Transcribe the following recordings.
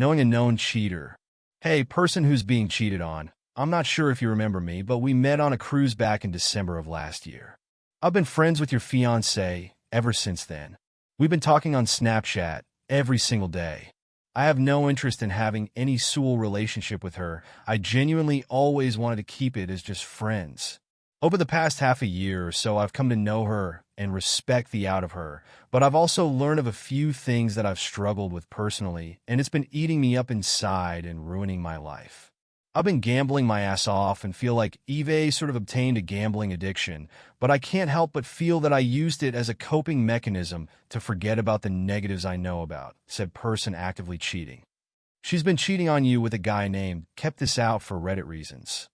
Knowing a known cheater. Hey, person who's being cheated on. I'm not sure if you remember me, but we met on a cruise back in December of last year. I've been friends with your fiancée ever since then. We've been talking on Snapchat every single day. I have no interest in having any sexual relationship with her. I genuinely always wanted to keep it as just friends. Over the past half a year or so, I've come to know her and respect the out of her, but I've also learned of a few things that I've struggled with personally, and it's been eating me up inside and ruining my life. I've been gambling my ass off and feel like Eve sort of obtained a gambling addiction, but I can't help but feel that I used it as a coping mechanism to forget about the negatives I know about, said person actively cheating. She's been cheating on you with a guy named kept this out for Reddit reasons.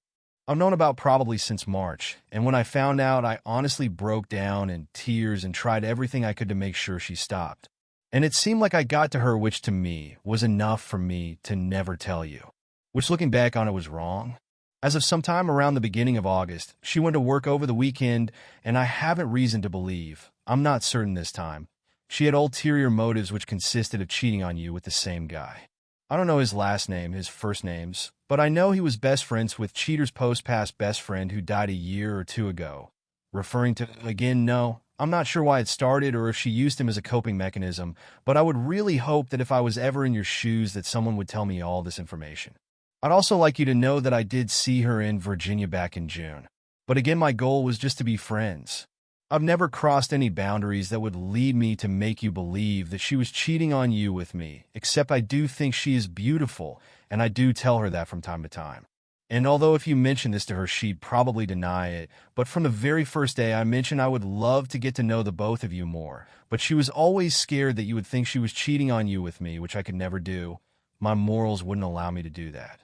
I've known about probably since March, and when I found out, I honestly broke down in tears and tried everything I could to make sure she stopped. And it seemed like I got to her, which to me was enough for me to never tell you. Which, looking back on it, was wrong. As of sometime around the beginning of August, she went to work over the weekend, and I haven't reason to believe, I'm not certain this time, she had ulterior motives which consisted of cheating on you with the same guy. I don't know his last name, his first names, but I know he was best friends with Cheater's post-past best friend who died a year or two ago. Referring to, again, no, I'm not sure why it started or if she used him as a coping mechanism, but I would really hope that if I was ever in your shoes that someone would tell me all this information. I'd also like you to know that I did see her in Virginia back in June. But again, my goal was just to be friends. I've never crossed any boundaries that would lead me to make you believe that she was cheating on you with me, except I do think she is beautiful, and I do tell her that from time to time. And although if you mention this to her, she'd probably deny it, but from the very first day I mentioned I would love to get to know the both of you more, but she was always scared that you would think she was cheating on you with me, which I could never do. My morals wouldn't allow me to do that.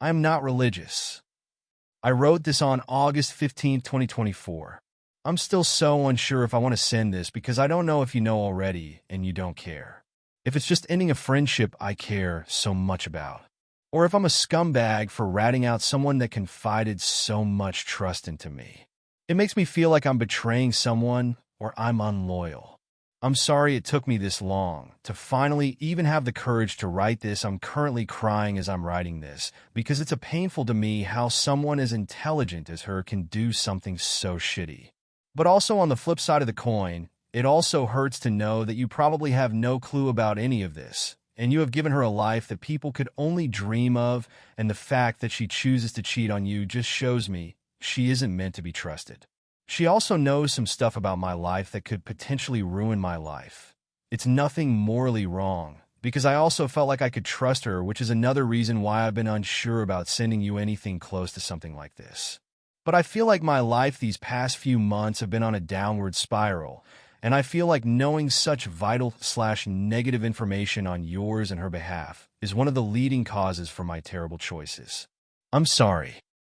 I am not religious. I wrote this on August 15, 2024. I'm still so unsure if I want to send this because I don't know if you know already and you don't care. If it's just ending a friendship I care so much about. Or if I'm a scumbag for ratting out someone that confided so much trust into me. It makes me feel like I'm betraying someone or I'm unloyal. I'm sorry it took me this long to finally even have the courage to write this. I'm currently crying as I'm writing this because it's painful to me how someone as intelligent as her can do something so shitty. But also on the flip side of the coin, it also hurts to know that you probably have no clue about any of this, and you have given her a life that people could only dream of, and the fact that she chooses to cheat on you just shows me she isn't meant to be trusted. She also knows some stuff about my life that could potentially ruin my life. It's nothing morally wrong, because I also felt like I could trust her, which is another reason why I've been unsure about sending you anything close to something like this. But I feel like my life these past few months have been on a downward spiral, and I feel like knowing such vital/negative information on yours and her behalf is one of the leading causes for my terrible choices. I'm sorry.